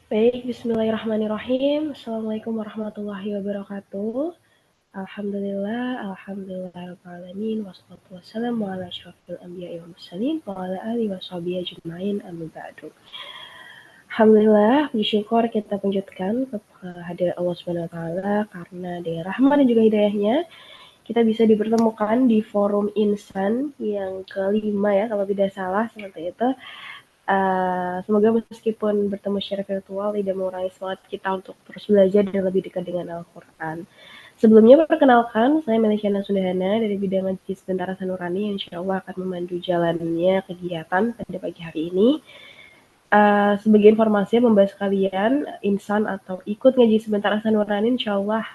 Baik, bismillahirrahmanirrahim. Assalamualaikum warahmatullahi wabarakatuh. Alhamdulillahirrahmanirrahim. Wassalatu wassalamu ala asyrafil anbiya'i wal mursalin wa ala alihi washabihi ajma'in amma ba'du. Alhamdulillah, puji syukur kita panjatkan kepada hadirat Allah Subhanahu wa taala karena dengan rahmat dan juga hidayahnya kita bisa dipertemukan di forum Insan yang kelima ya kalau tidak salah seperti itu. Semoga meskipun bertemu secara virtual tidak mengurangi semangat kita untuk terus belajar dan lebih dekat dengan Al-Quran. Sebelumnya perkenalkan, saya Melisiana Sundahana dari bidang Majlis Bentara Sanurani yang insya Allah akan memandu jalannya kegiatan pada pagi hari ini. Sebagai informasi membahas kalian insan atau ikut ngaji sebentar Sanurani, insya Allah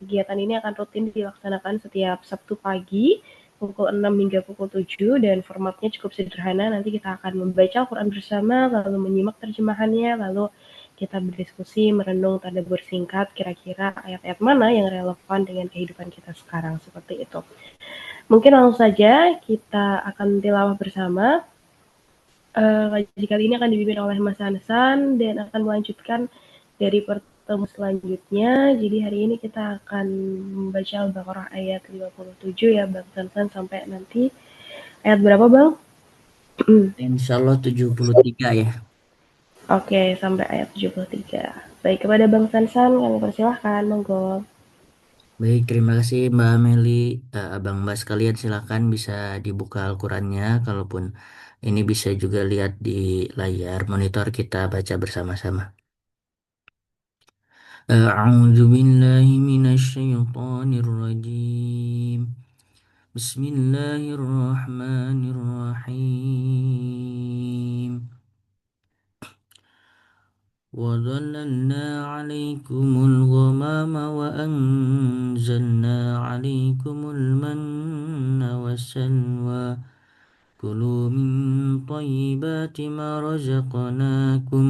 kegiatan ini akan rutin dilaksanakan setiap Sabtu pagi pukul 6 hingga pukul 7 dan formatnya cukup sederhana. Nanti kita akan membaca Al-Quran bersama, lalu menyimak terjemahannya, lalu kita berdiskusi, merenung, tadabbur singkat, kira-kira ayat-ayat mana yang relevan dengan kehidupan kita sekarang, seperti itu. Mungkin langsung saja kita akan tilawah bersama. Kaji kali ini akan dipimpin oleh Mas Hansan dan akan melanjutkan dari pertemuan selanjutnya. Jadi hari ini kita akan membaca Al-Baqarah ayat 57 ya Bang Hansan sampai nanti ayat berapa Bang? Insya Allah 73 ya. Oke, sampai ayat 73. Baik, kepada Bang Hansan kami persilahkan, monggo. Baik, terima kasih Mbak Meli. Abang Mbak sekalian silakan bisa dibuka Al-Qurannya. Kalaupun ini bisa juga lihat di layar monitor kita baca bersama-sama. A'udzu billahi minasyaitonir rajim. Bismillahirrahmanirrahim. وظللنا عليكم الغمام وأنزلنا عليكم المن والسلوى كلوا من طيبات ما رزقناكم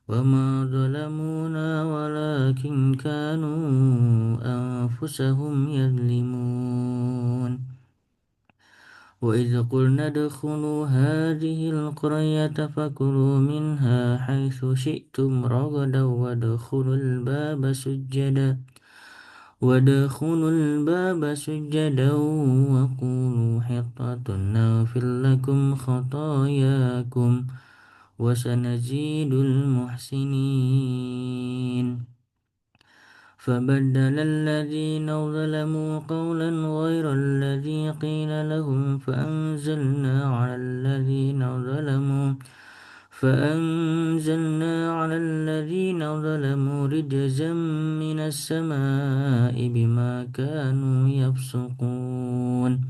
وما ظلمونا ولكن كانوا أنفسهم يظلمون وإذ قلنا ادخلوا هذه القرية فكلوا منها حيث شئتم رغدا وادخلوا الباب سجدا وقولوا حطة نغفر لكم خطاياكم وسنزيد المحسنين فبدل الذين ظلموا قولا غير الذي قيل لهم فأنزلنا على الذين ظلموا رجزا من السماء بما كانوا يفسقون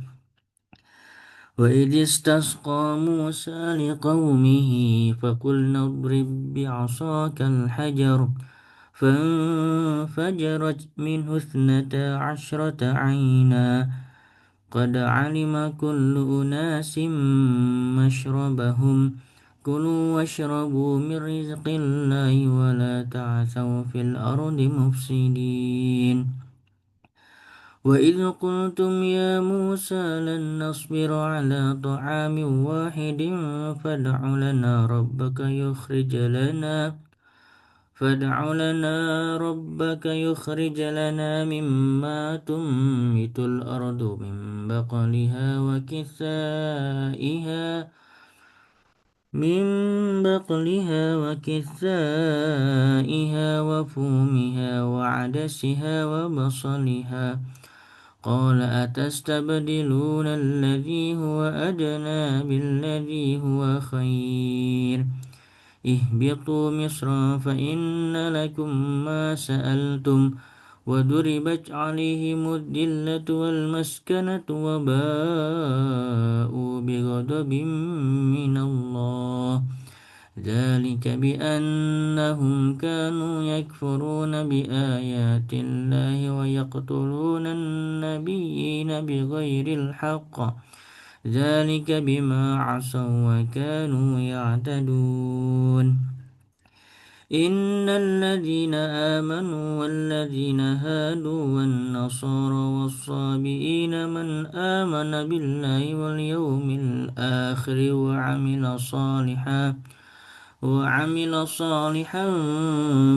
وإذ استسقى موسى لقومه فقلنا اضرب بعصاك الحجر فانفجرت منه 12 عينا قد علم كل أناس مشربهم كلوا واشربوا من رزق الله ولا تعثوا في الأرض مفسدين وإذ قلتم يا موسى لن نصبر على طعام واحد فادع لنا ربك يخرج لنا مما تنبت الأرض من بقلها وفومها وعدسها وبصلها قال أتستبدلون الذي هو أدنى بالذي هو خير اهبطوا مصرا فإن لكم ما سألتم وضربت عليهم الذلة والمسكنة وباءوا بغضب من الله ذلك بأنهم كانوا يكفرون بآيات الله ويقتلون النبيين بغير الحق ذلك بما عصوا وكانوا يعتدون إن الذين آمنوا والذين هادوا والنصارى والصابئين من آمن بالله واليوم الآخر وعمل صالحا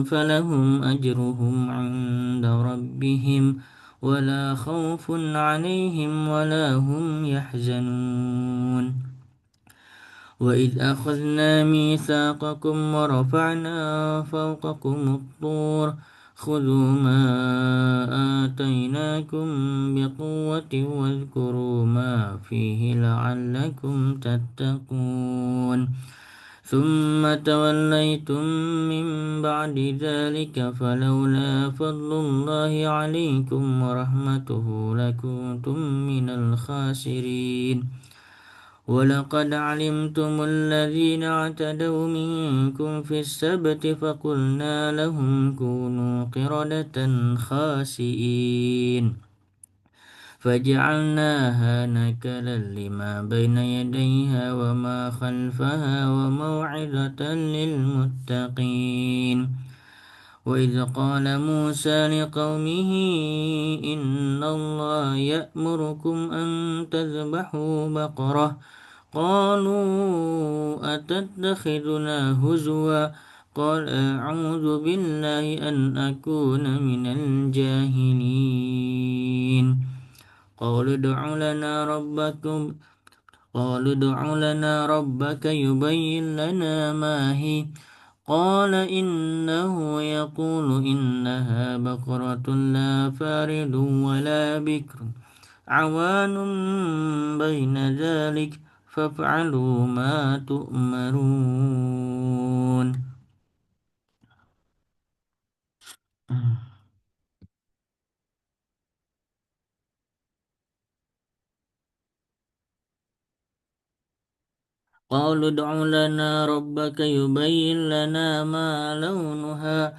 فلهم أجرهم عند ربهم ولا خوف عليهم ولا هم يحزنون وإذ أخذنا ميثاقكم ورفعنا فوقكم الطور خذوا ما آتيناكم بقوة واذكروا ما فيه لعلكم تتقون ثم توليتم من بعد ذلك فلولا فضل الله عليكم ورحمته لكنتم من الخاسرين ولقد علمتم الذين اعتدوا منكم في السبت فقلنا لهم كونوا قردة خاسئين فجعلناها نكلا لما بين يديها وما خلفها وموعظة للمتقين وإذ قال موسى لقومه إن الله يأمركم أن تذبحوا بقرة قالوا أتتخذنا هزوا قال أعوذ بالله أن أكون من الجاهلين قالوا ادع لنا ربك يبين لنا ما هي قال إنه يقول إنها بقرة لا فارض ولا بكر عوان بين ذلك فافعلوا ما تؤمرون قالوا ادع لنا ربك يبين لنا ما لونها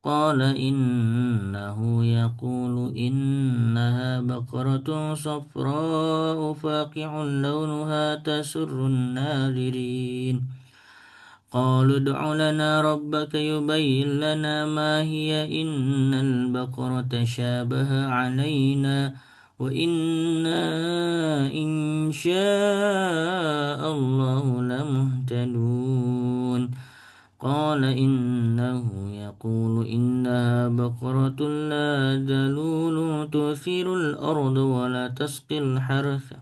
قال إنه يقول إنها بقرة صفراء فاقع لونها تسر الناظرين قالوا ادع لنا ربك يبين لنا ما هي إن البقرة شابه علينا وإنا إن شاء الله لمهتدون قال إنه يقول إنها بقرة لا ذلول تثير الأرض ولا تسقي الحرث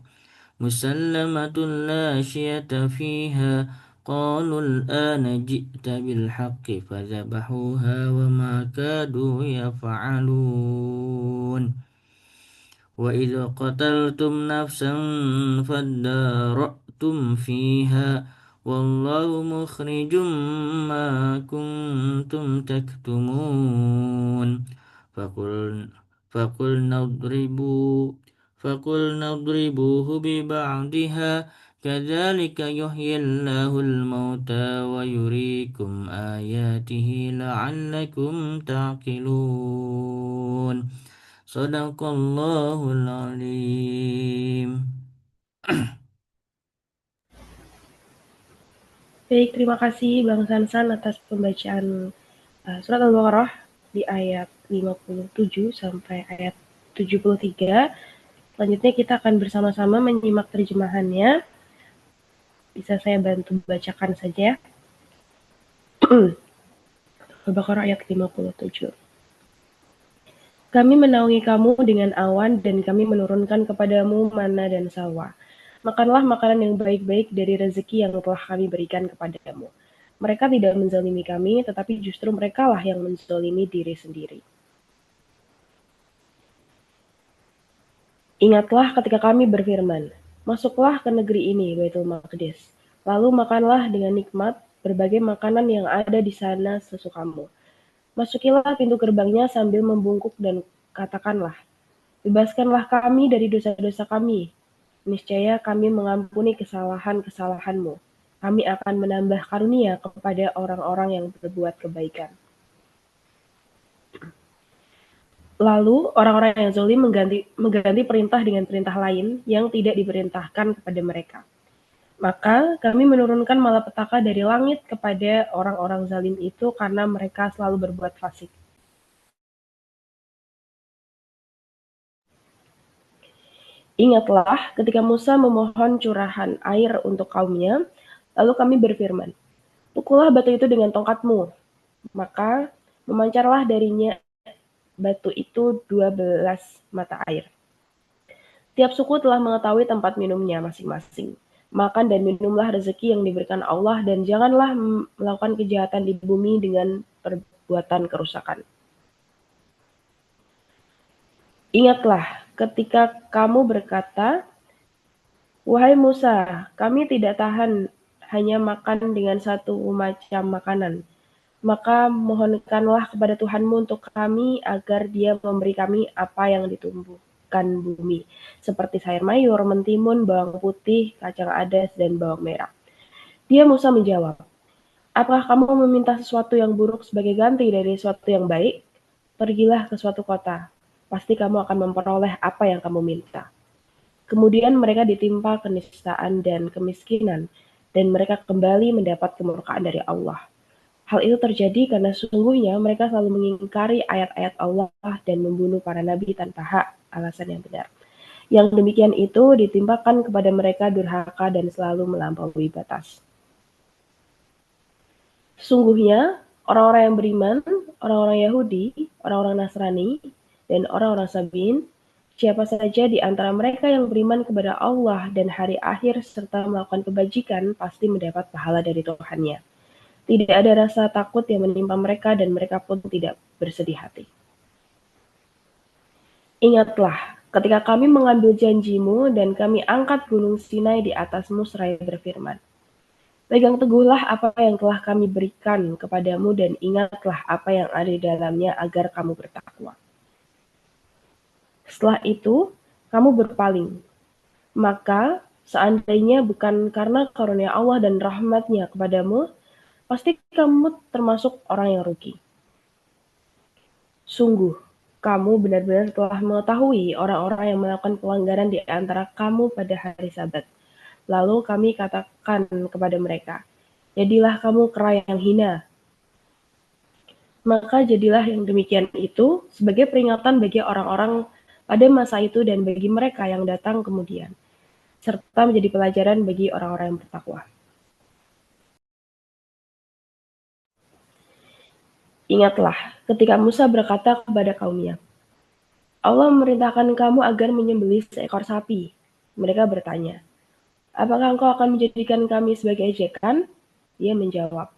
مسلمة لا شية فيها قالوا الآن جئت بالحق فذبحوها وما كادوا يفعلون وإذ قتلتم نفسا فادارأتم فيها والله مخرج ما كنتم تكتمون فقل فقلنا اضربوا فقلنا اضربوه ببعضها كذلك يحيي الله الموتى ويريكم آياته لعلكم تعقلون صدق الله العظيم. Baik, terima kasih Bang Sansan atas pembacaan surat Al-Baqarah di ayat 57 sampai ayat 73. Selanjutnya kita akan bersama-sama menyimak terjemahannya. Bisa saya bantu bacakan saja. Al-Baqarah ayat 57. Kami menaungi kamu dengan awan dan kami menurunkan kepadamu manna dan salwa. Makanlah makanan yang baik-baik dari rezeki yang telah kami berikan kepadamu. Mereka tidak menzalimi kami, tetapi justru merekalah yang menzalimi diri sendiri. Ingatlah ketika kami berfirman, masuklah ke negeri ini, Baitul Maqdis. Lalu makanlah dengan nikmat berbagai makanan yang ada di sana sesukamu. Masukilah pintu gerbangnya sambil membungkuk dan katakanlah, bebaskanlah kami dari dosa-dosa kami. Niscaya kami mengampuni kesalahan-kesalahanmu. Kami akan menambah karunia kepada orang-orang yang berbuat kebaikan. Lalu orang-orang yang zalim mengganti perintah dengan perintah lain yang tidak diperintahkan kepada mereka. Maka kami menurunkan malapetaka dari langit kepada orang-orang zalim itu karena mereka selalu berbuat fasik. Ingatlah ketika Musa memohon curahan air untuk kaumnya, lalu kami berfirman, Pukullah batu itu dengan tongkatmu, maka memancarlah darinya batu itu 12 mata air. Tiap suku telah mengetahui tempat minumnya masing-masing. Makan dan minumlah rezeki yang diberikan Allah dan janganlah melakukan kejahatan di bumi dengan perbuatan kerusakan. Ingatlah ketika kamu berkata, "Wahai Musa, kami tidak tahan hanya makan dengan satu macam makanan. Maka mohonkanlah kepada Tuhanmu untuk kami agar Dia memberi kami apa yang ditumbuhkan bumi, seperti sayur mayur, mentimun, bawang putih, kacang adas, dan bawang merah." Dia Musa menjawab, "Apakah kamu meminta sesuatu yang buruk sebagai ganti dari sesuatu yang baik? Pergilah ke suatu kota, pasti kamu akan memperoleh apa yang kamu minta." Kemudian mereka ditimpa kenistaan dan kemiskinan, dan mereka kembali mendapat kemurkaan dari Allah. Hal itu terjadi karena sesungguhnya mereka selalu mengingkari ayat-ayat Allah dan membunuh para nabi tanpa hak alasan yang benar. Yang demikian itu ditimpakan kepada mereka durhaka dan selalu melampaui batas. Sesungguhnya orang-orang yang beriman, orang-orang Yahudi, orang-orang Nasrani, dan orang-orang Sabiin, siapa saja di antara mereka yang beriman kepada Allah dan hari akhir serta melakukan kebajikan pasti mendapat pahala dari Tuhannya. Tidak ada rasa takut yang menimpa mereka dan mereka pun tidak bersedih hati. Ingatlah ketika kami mengambil janjimu dan kami angkat gunung Sinai di atasmu seraya berfirman, "Pegang teguhlah apa yang telah kami berikan kepadamu dan ingatlah apa yang ada di dalamnya agar kamu bertakwa." Setelah itu, kamu berpaling. Maka, seandainya bukan karena karunia Allah dan rahmat-Nya kepadamu, pasti kamu termasuk orang yang rugi. Sungguh, kamu benar-benar telah mengetahui orang-orang yang melakukan pelanggaran di antara kamu pada hari Sabat. Lalu kami katakan kepada mereka, "Jadilah kamu kera yang hina." Maka jadilah yang demikian itu sebagai peringatan bagi orang-orang pada masa itu dan bagi mereka yang datang kemudian, serta menjadi pelajaran bagi orang-orang yang bertakwa. Ingatlah ketika Musa berkata kepada kaumnya, "Allah memerintahkan kamu agar menyembelih seekor sapi." Mereka bertanya, "Apakah engkau akan menjadikan kami sebagai ejekan?" Dia menjawab,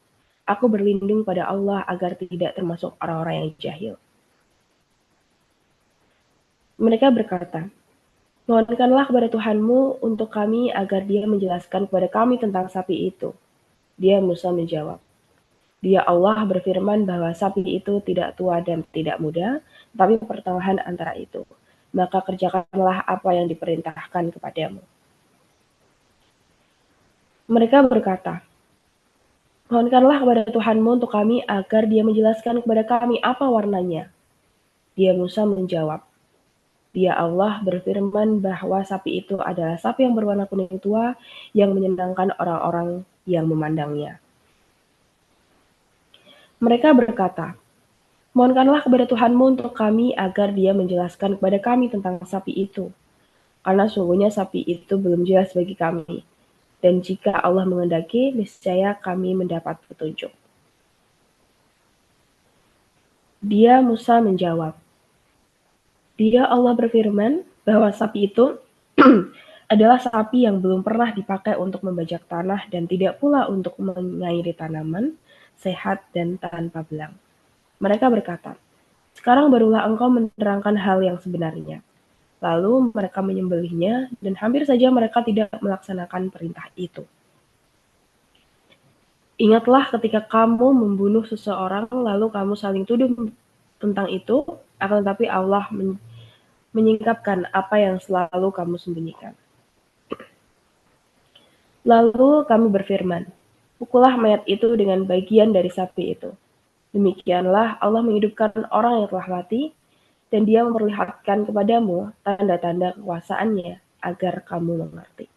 "Aku berlindung pada Allah agar tidak termasuk orang-orang yang jahil." Mereka berkata, "Mohonkanlah kepada Tuhanmu untuk kami agar Dia menjelaskan kepada kami tentang sapi itu." Dia Musa menjawab, "Dia Allah berfirman bahwa sapi itu tidak tua dan tidak muda, tetapi pertengahan antara itu. Maka kerjakanlah apa yang diperintahkan kepadamu." Mereka berkata, "Mohonkanlah kepada Tuhanmu untuk kami agar Dia menjelaskan kepada kami apa warnanya." Dia Musa menjawab, "Dia Allah berfirman bahwa sapi itu adalah sapi yang berwarna kuning tua yang menyenangkan orang-orang yang memandangnya." Mereka berkata, "Mohonkanlah kepada Tuhanmu untuk kami agar Dia menjelaskan kepada kami tentang sapi itu, karena sungguhnya sapi itu belum jelas bagi kami, dan jika Allah menghendaki, niscaya kami mendapat petunjuk." Dia Musa menjawab, "Dia Allah berfirman bahwa sapi itu adalah sapi yang belum pernah dipakai untuk membajak tanah dan tidak pula untuk mengairi tanaman, sehat dan tanpa belang." Mereka berkata, "Sekarang barulah engkau menerangkan hal yang sebenarnya." Lalu mereka menyembelihnya dan hampir saja mereka tidak melaksanakan perintah itu. Ingatlah ketika kamu membunuh seseorang lalu kamu saling tuduh tentang itu, akan tetapi Allah menyingkapkan apa yang selalu kamu sembunyikan. Lalu kami berfirman, "Pukullah mayat itu dengan bagian dari sapi itu." Demikianlah Allah menghidupkan orang yang telah mati, dan Dia memperlihatkan kepadamu tanda-tanda kekuasaannya agar kamu mengerti.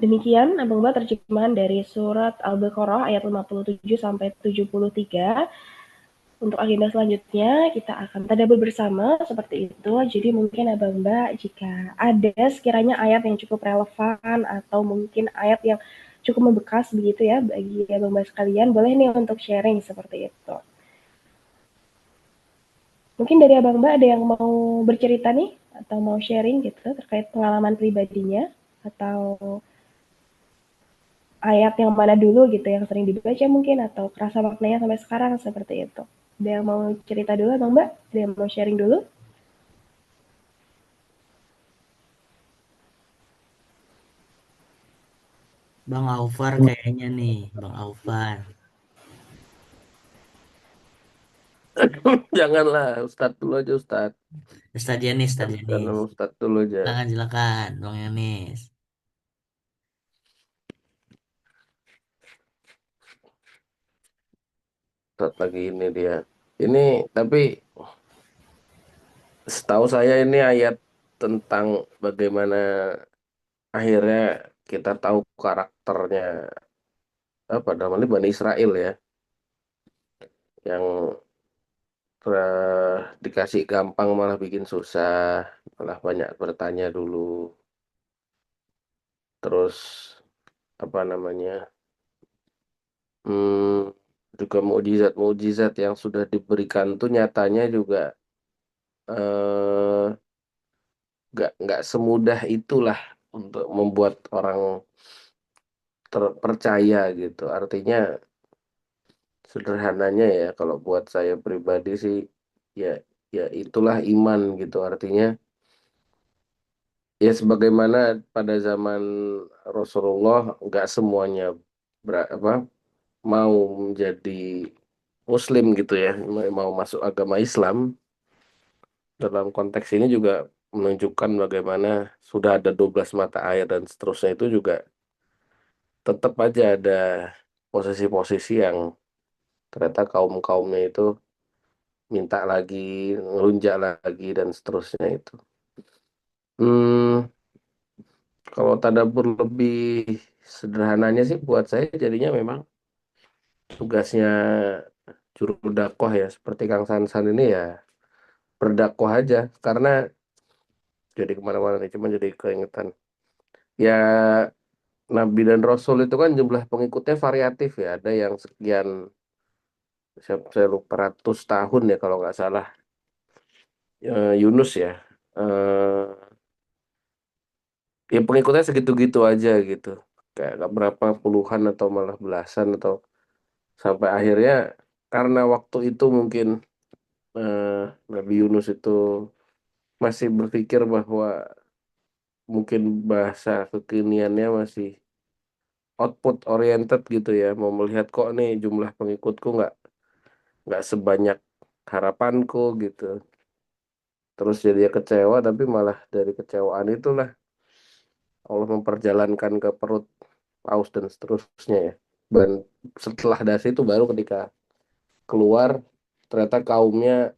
Demikian Abang Ba terjemahan dari surat Al-Baqarah ayat 57 sampai 73. Untuk agenda selanjutnya kita akan tadabbur bersama seperti itu. Jadi mungkin Abang Mbak jika ada sekiranya ayat yang cukup relevan atau mungkin ayat yang cukup membekas begitu ya bagi Abang Mbak sekalian, boleh nih untuk sharing seperti itu. Mungkin dari Abang Mbak ada yang mau bercerita nih atau mau sharing gitu terkait pengalaman pribadinya atau ayat yang mana dulu gitu yang sering dibaca mungkin atau kerasa maknanya sampai sekarang seperti itu. Ada yang mau cerita dulu Bang Mbak? Ada yang mau sharing dulu? Bang Aufar kayaknya nih, Bang Aufar. Janganlah, Ustadz dulu aja Ustadz. Ustadz Yanis, Ustadz Lanjutkan Yanis. sama Ustadz dulu aja. Silakan, silakan, Bang Yanis. Ustadz lagi ini dia. Ini tapi setahu saya ini ayat tentang bagaimana akhirnya kita tahu karakternya apa namanya Bani Israel ya, yang dikasih gampang malah bikin susah, malah banyak bertanya dulu. Terus apa namanya? Hmm, juga mukjizat-mukjizat yang sudah diberikan tuh nyatanya juga eh nggak semudah itulah untuk membuat orang terpercaya gitu. Artinya sederhananya ya kalau buat saya pribadi sih ya ya itulah iman gitu. Artinya ya sebagaimana pada zaman Rasulullah nggak semuanya apa mau menjadi Muslim gitu ya, mau masuk agama Islam. Dalam konteks ini juga menunjukkan bagaimana sudah ada 12 mata air dan seterusnya itu juga tetap aja ada posisi-posisi yang ternyata kaum-kaumnya itu minta lagi, ngelunjak lagi dan seterusnya itu. Hmm, kalau tadabbur lebih sederhananya sih buat saya jadinya memang tugasnya juru dakwah ya seperti Kang Sansan ini ya berdakwah aja karena jadi kemana-mana nih cuma jadi keingetan ya Nabi dan Rasul itu kan jumlah pengikutnya variatif ya ada yang sekian saya lupa ratus tahun ya kalau nggak salah. Yunus ya ya pengikutnya segitu-gitu aja gitu kayak nggak berapa puluhan atau malah belasan atau sampai akhirnya karena waktu itu mungkin eh, Nabi Yunus itu masih berpikir bahwa mungkin bahasa kekiniannya masih output oriented gitu ya mau melihat kok nih jumlah pengikutku nggak sebanyak harapanku gitu terus jadi kecewa tapi malah dari kecewaan itulah Allah memperjalankan ke perut paus dan seterusnya ya. Dan setelah dari itu baru ketika keluar ternyata kaumnya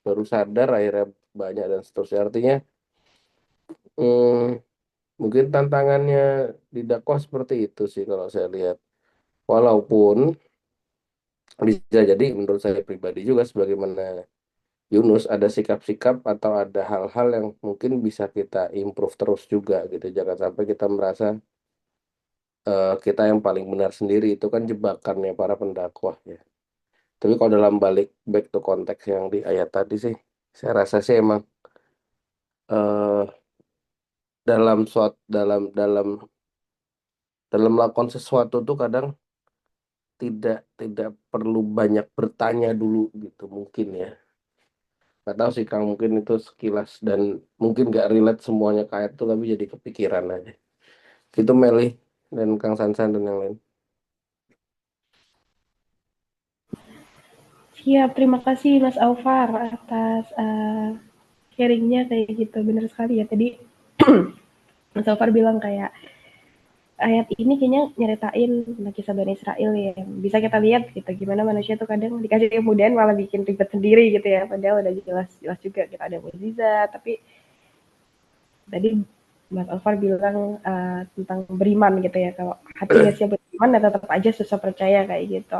baru sadar akhirnya banyak dan seterusnya. Artinya hmm, mungkin tantangannya di dakwah seperti itu sih kalau saya lihat. Walaupun bisa jadi menurut saya pribadi juga sebagaimana Yunus ada sikap-sikap atau ada hal-hal yang mungkin bisa kita improve terus juga gitu. Jangan sampai kita merasa kita yang paling benar sendiri itu kan jebakannya para pendakwah ya. Tapi kalau dalam balik back to konteks yang di ayat tadi sih, saya rasa sih emang eh, dalam suat dalam dalam dalam melakukan sesuatu tuh kadang tidak perlu banyak bertanya dulu gitu mungkin ya. Gak tahu sih Kang mungkin itu sekilas dan mungkin gak relate semuanya ke ayat itu tapi jadi kepikiran aja. Itu Meli dan Kang Sansan dan yang lain. Siap, terima kasih Mas Aufar atas sharingnya kayak gitu. Bener sekali ya tadi Mas Aufar bilang kayak ayat ini kayaknya nyeritain tentang kisah Bani Israel ya. Bisa kita lihat gitu gimana manusia tuh kadang dikasih kemudahan malah bikin ribet sendiri gitu ya. Padahal udah jelas-jelas juga kita ada mukjizat, tapi tadi Mas Alvar bilang tentang beriman gitu ya. Kalau hatinya siap beriman, ya tetap aja susah percaya kayak gitu.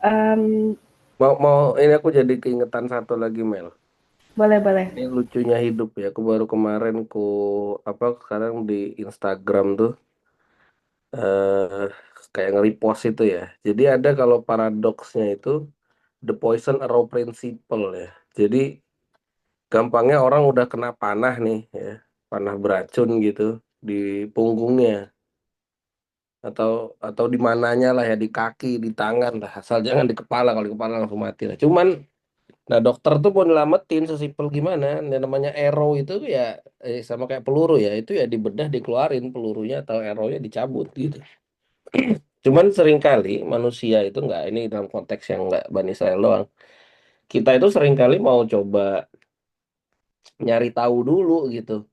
Um, Mau mau ini aku jadi keingetan satu lagi Mel. Boleh, boleh. Ini lucunya hidup ya. Aku baru kemarin apa sekarang di Instagram tuh eh kayak nge-repost itu ya. Jadi ada kalau paradoksnya itu the poison arrow principle ya. Jadi gampangnya orang udah kena panah nih ya, panah beracun gitu di punggungnya atau di mananya lah ya, di kaki, di tangan lah, asal jangan di kepala. Kalau di kepala langsung mati lah. Cuman nah dokter tuh mau nyelamatin sesimpel gimana, yang namanya arrow itu ya sama kayak peluru ya, itu ya dibedah dikeluarin pelurunya atau arrownya dicabut gitu. Cuman seringkali manusia itu nggak, ini dalam konteks yang nggak Bani Israel doang. Kita itu seringkali mau coba nyari tahu dulu gitu.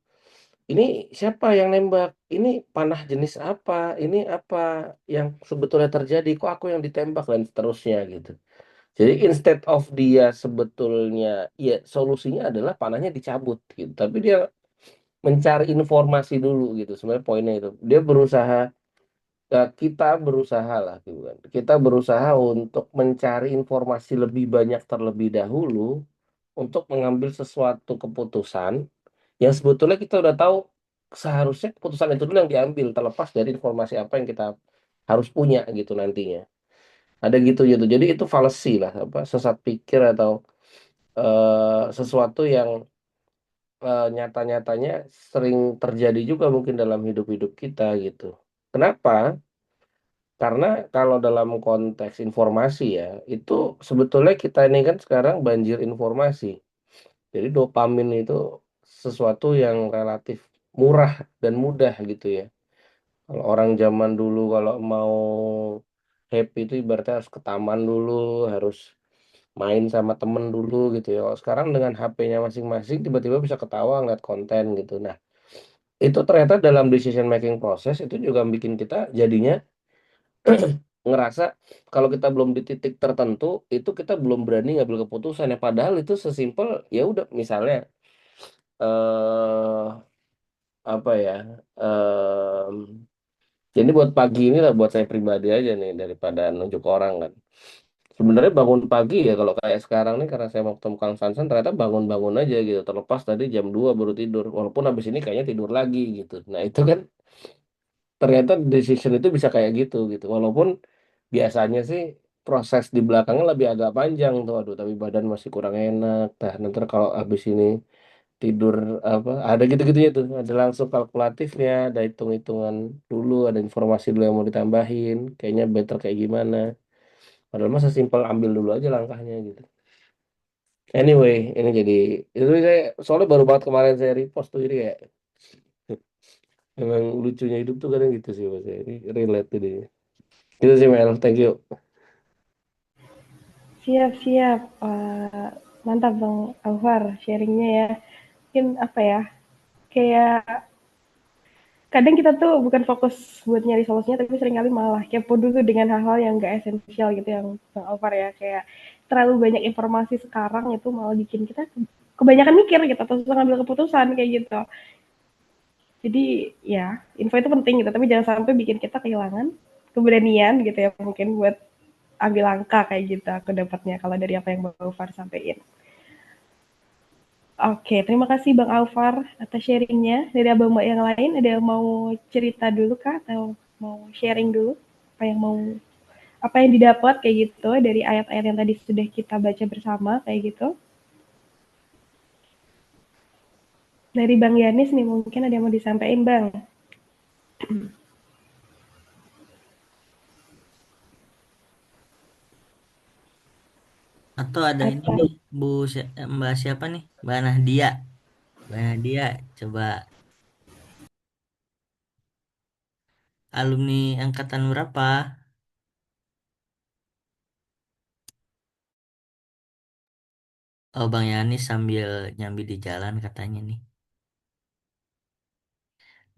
Ini siapa yang nembak? Ini panah jenis apa? Ini apa yang sebetulnya terjadi? Kok aku yang ditembak dan seterusnya gitu. Jadi instead of dia sebetulnya ya solusinya adalah panahnya dicabut gitu. Tapi dia mencari informasi dulu gitu. Sebenarnya poinnya itu. Dia berusaha kita berusaha lah gitu kan. Kita berusaha untuk mencari informasi lebih banyak terlebih dahulu untuk mengambil sesuatu keputusan yang sebetulnya kita udah tahu seharusnya keputusan itu dulu yang diambil terlepas dari informasi apa yang kita harus punya gitu nantinya. Ada gitu gitu. Jadi itu fallacy lah, apa sesat pikir atau sesuatu yang nyata-nyatanya sering terjadi juga mungkin dalam hidup-hidup kita gitu. Kenapa? Karena kalau dalam konteks informasi ya, itu sebetulnya kita ini kan sekarang banjir informasi. Jadi dopamin itu sesuatu yang relatif murah dan mudah gitu ya. Kalau orang zaman dulu kalau mau happy itu ibaratnya harus ke taman dulu, harus main sama temen dulu gitu ya. Kalau sekarang dengan HP-nya masing-masing tiba-tiba bisa ketawa ngeliat konten gitu. Nah, itu ternyata dalam decision making proses itu juga bikin kita jadinya ngerasa kalau kita belum di titik tertentu itu kita belum berani ngambil keputusan ya, padahal itu sesimpel ya udah misalnya eh apa ya em, jadi buat pagi ini lah buat saya pribadi aja nih daripada nunjuk orang kan. Sebenarnya bangun pagi ya kalau kayak sekarang nih karena saya mau ketemu Kang Sansan ternyata bangun-bangun aja gitu. Terlepas tadi jam 2 baru tidur. Walaupun habis ini kayaknya tidur lagi gitu. Nah, itu kan ternyata decision itu bisa kayak gitu gitu. Walaupun biasanya sih proses di belakangnya lebih agak panjang tuh. Aduh, tapi badan masih kurang enak. Nah, nanti kalau habis ini tidur apa ada gitu-gitunya tuh. Ada langsung kalkulatifnya, ada hitung-hitungan dulu, ada informasi dulu yang mau ditambahin. Kayaknya better kayak gimana. Padahal mah sesimpel ambil dulu aja langkahnya gitu. Anyway, ini jadi itu saya soalnya baru banget kemarin saya repost tuh jadi kayak emang lucunya hidup tuh kadang gitu sih mas. Ini relate tuh dia. Gitu sih Mel, thank you. Siap, siap. Mantap Bang Alvar sharingnya ya. Mungkin apa ya, kayak kadang kita tuh bukan fokus buat nyari solusinya, tapi seringkali malah kepo dulu dengan hal-hal yang gak esensial gitu yang Bang Alvar ya. Kayak terlalu banyak informasi sekarang itu malah bikin kita kebanyakan mikir gitu, atau susah ngambil keputusan kayak gitu. Jadi ya, info itu penting gitu, tapi jangan sampai bikin kita kehilangan keberanian gitu ya, mungkin buat ambil langkah kayak gitu ke dapatnya kalau dari apa yang Bang Alvar sampaikan. Oke, terima kasih Bang Alvar atas sharingnya. Dari abang mbak yang lain, ada yang mau cerita dulu kah atau mau sharing dulu apa yang didapat kayak gitu dari ayat-ayat yang tadi sudah kita baca bersama kayak gitu. Dari Bang Yanis nih mungkin ada yang mau disampaikan Bang. Atau ada ini Atau nih, Mbak siapa nih? Mbak Nahdia. Mbak Nahdia, coba alumni angkatan berapa? Oh, Bang Yani sambil nyambi di jalan katanya nih.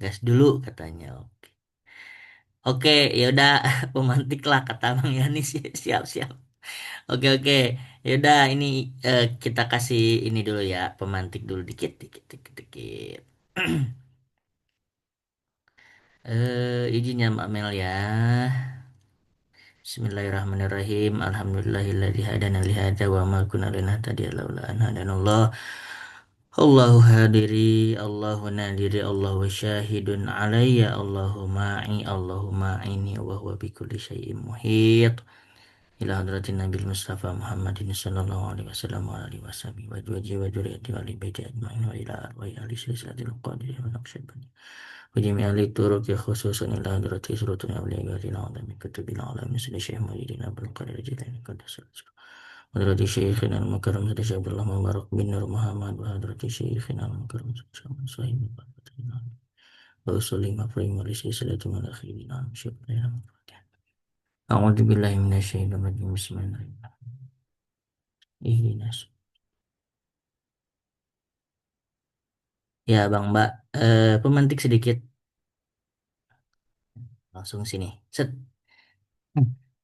Gas dulu katanya. Oke. Oke, ya udah pemantik lah kata Bang Yani sih. Siap, siap. Oke, oke. Ya udah ini kita kasih ini dulu ya, pemantik dulu dikit, dikit, dikit, dikit. Izinnya Mbak Mel ya. Bismillahirrahmanirrahim. Alhamdulillahilladzi hadana li hadza wa ma kunna linahtadiya laula an hadanallah. Allahu hadiri, Allahu nadiri, Allahu syahidun alayya, Allahu ma'i, Allahu ma'ini, wa huwa bikulli syai'in muhit. Ila hadratin Nabil Mustafa Muhammadin sallallahu alaihi wasallam wa alihi washabihi wa wajhi wa dzurriyyati wa ali baiti ajmain wa ila arwahi ahli silsilatil qadiri wa naqsyabani. Wa jami' ahli turuq khususan ila hadrati suratul awliya wa ila adami kutubil alamin sidi Syekh Muhyiddin Abdul Qadir Jilani qaddas hadrati Syekhina al-Mukarram Syekh Abdullah Mubarak bin Nur Muhammad wa hadrati Syekhina al-Mukarram Syekh Sahib wa usulli mafhum wa silsilatul akhirin Syekh A'udzu billahi minasyaitonir rajim. Bismillahirrahmanirrahim. Ihdinas. Ya, Bang Mbak, pemantik sedikit langsung sini. Set.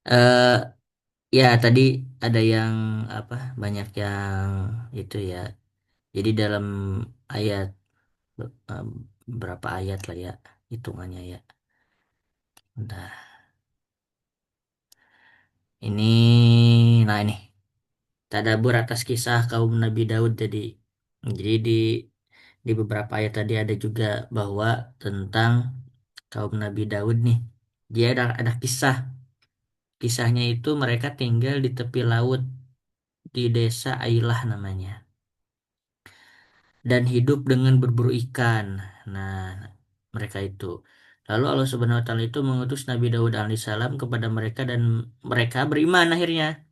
Eh ya tadi ada yang apa? Banyak yang itu ya. Jadi dalam ayat eh, berapa ayat lah ya hitungannya ya. Bentar. Ini nah ini tadabbur atas kisah kaum Nabi Daud jadi di beberapa ayat tadi ada juga bahwa tentang kaum Nabi Daud nih. Dia ada kisah. Kisahnya itu mereka tinggal di tepi laut di desa Ailah namanya dan hidup dengan berburu ikan. Nah, mereka itu. Lalu Allah Subhanahu wa taala itu mengutus Nabi Daud alaihissalam kepada mereka dan mereka beriman akhirnya.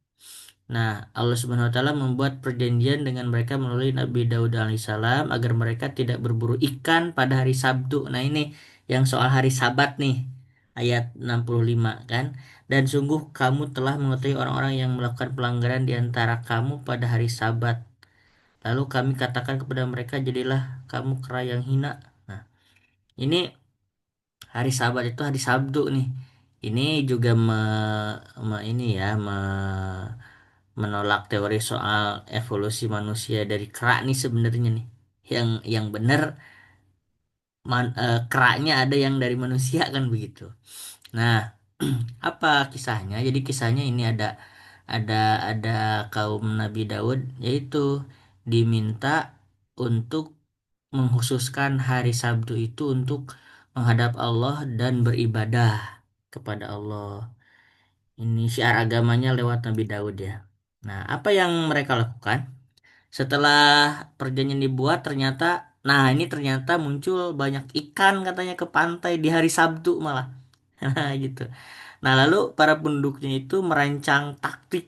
Nah, Allah Subhanahu wa taala membuat perjanjian dengan mereka melalui Nabi Daud alaihissalam agar mereka tidak berburu ikan pada hari Sabtu. Nah, ini yang soal hari Sabat nih. Ayat 65 kan. Dan sungguh kamu telah mengetahui orang-orang yang melakukan pelanggaran di antara kamu pada hari Sabat. Lalu kami katakan kepada mereka, jadilah kamu kera yang hina. Nah, ini hari Sabat itu hari Sabtu nih. Ini juga ini ya menolak teori soal evolusi manusia dari kera nih sebenarnya nih. Yang benar keraknya ada yang dari manusia kan begitu. Nah, apa kisahnya? Jadi kisahnya ini ada ada kaum Nabi Daud yaitu diminta untuk menghususkan hari Sabtu itu untuk menghadap Allah dan beribadah kepada Allah. Ini syiar agamanya lewat Nabi Daud ya. Nah, apa yang mereka lakukan? Setelah perjanjian dibuat nah ini ternyata muncul banyak ikan katanya ke pantai di hari Sabtu malah. Nah, gitu. Nah, lalu para penduduknya itu merancang taktik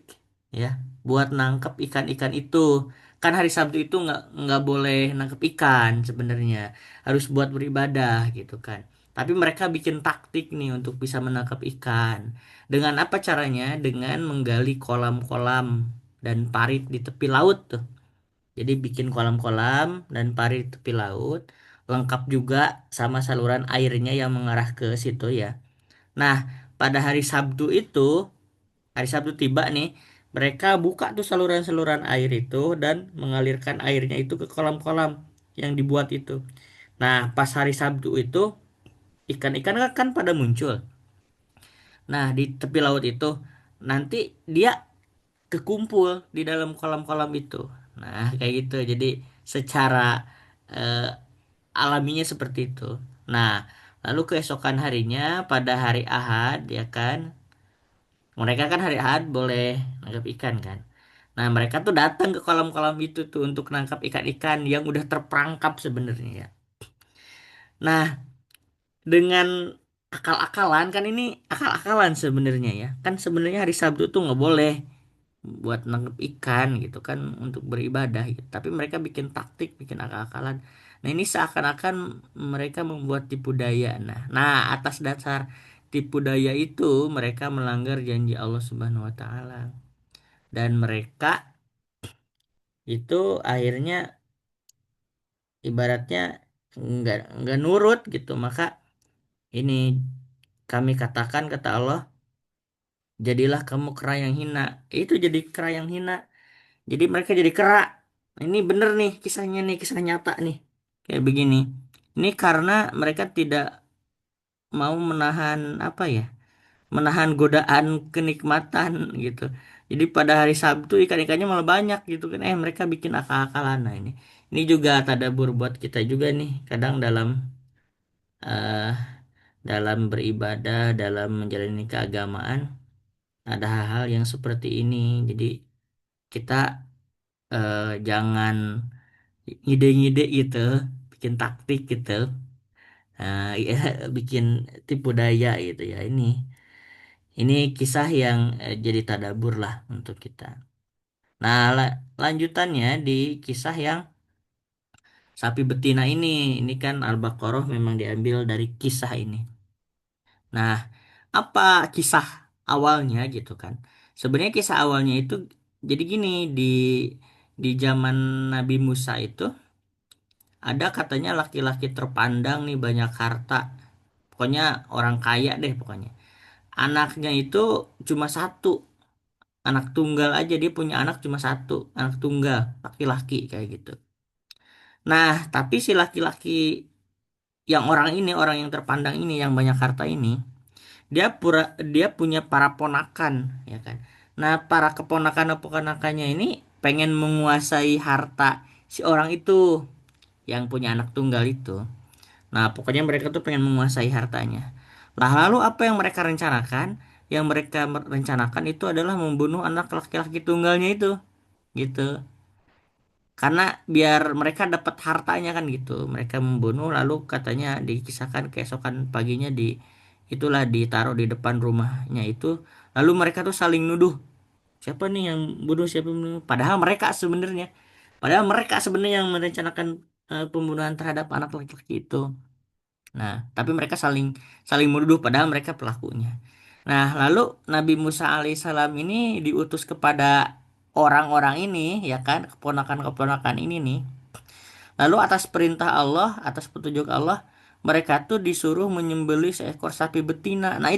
ya buat nangkep ikan-ikan itu. Kan hari Sabtu itu nggak boleh nangkep ikan sebenarnya, harus buat beribadah gitu kan. Tapi mereka bikin taktik nih untuk bisa menangkap ikan. Dengan apa caranya? Dengan menggali kolam-kolam dan parit di tepi laut tuh. Jadi bikin kolam-kolam dan parit di tepi laut, lengkap juga sama saluran airnya yang mengarah ke situ ya. Nah, pada hari Sabtu tiba nih, mereka buka tuh saluran-saluran air itu dan mengalirkan airnya itu ke kolam-kolam yang dibuat itu. Nah, pas hari Sabtu itu, ikan-ikan kan pada muncul. Nah, di tepi laut itu, nanti dia kekumpul di dalam kolam-kolam itu. Nah, kayak gitu. Jadi, secara eh, alaminya seperti itu. Nah, lalu keesokan harinya, pada hari Ahad, ya kan, mereka kan hari Ahad boleh nangkap ikan kan. Nah, mereka tuh datang ke kolam-kolam itu tuh untuk nangkap ikan-ikan yang udah terperangkap sebenarnya ya. Nah, dengan akal-akalan kan ini akal-akalan sebenarnya ya. Kan sebenarnya hari Sabtu tuh nggak boleh buat nangkep ikan gitu kan untuk beribadah gitu. Tapi mereka bikin taktik, bikin akal-akalan. Nah, ini seakan-akan mereka membuat tipu daya. Nah, atas dasar tipu daya itu mereka melanggar janji Allah Subhanahu wa taala. Dan mereka itu akhirnya ibaratnya nggak nurut gitu. Maka ini kami katakan kata Allah, jadilah kamu kera yang hina. Itu jadi kera yang hina. Jadi mereka jadi kera. Ini bener nih kisahnya nih, kisah nyata nih. Kayak begini. Ini karena mereka tidak mau menahan apa ya? menahan godaan kenikmatan gitu. Jadi pada hari Sabtu ikan-ikannya malah banyak gitu kan. Mereka bikin akal-akalan. Nah ini juga tadabur buat kita juga nih. Kadang eh, dalam beribadah, dalam menjalani keagamaan, ada hal-hal yang seperti ini. Jadi kita jangan ngide-ngide gitu, bikin taktik gitu. Ya, bikin tipu daya gitu ya. Ini kisah yang jadi tadabur lah untuk kita. Nah, lanjutannya di kisah yang sapi betina ini kan Al-Baqarah memang diambil dari kisah ini. Nah, apa kisah awalnya gitu kan? Sebenarnya kisah awalnya itu jadi gini, di zaman Nabi Musa itu ada katanya laki-laki terpandang nih, banyak harta. Pokoknya orang kaya deh pokoknya. Anaknya itu cuma satu, anak tunggal aja, dia punya anak cuma satu, anak tunggal laki-laki kayak gitu. Nah, tapi si laki-laki yang orang yang terpandang ini, yang banyak harta ini, dia punya para ponakan, ya kan. Nah, para keponakan-keponakannya ini pengen menguasai harta si orang itu yang punya anak tunggal itu. Nah, pokoknya mereka tuh pengen menguasai hartanya. Nah, lalu apa yang mereka rencanakan? Yang mereka rencanakan itu adalah membunuh anak laki-laki tunggalnya itu, gitu. Karena biar mereka dapat hartanya kan gitu. Mereka membunuh, lalu katanya dikisahkan keesokan paginya itulah ditaruh di depan rumahnya itu. Lalu mereka tuh saling nuduh. Siapa nih yang bunuh, siapa yang bunuh? Padahal mereka sebenarnya yang merencanakan pembunuhan terhadap anak laki-laki itu. Nah, tapi mereka saling saling menuduh padahal mereka pelakunya. Nah, lalu Nabi Musa alaihissalam ini diutus kepada orang-orang ini, ya kan, keponakan-keponakan ini nih. Lalu atas perintah Allah, atas petunjuk Allah, mereka tuh disuruh menyembelih seekor sapi betina. Nah,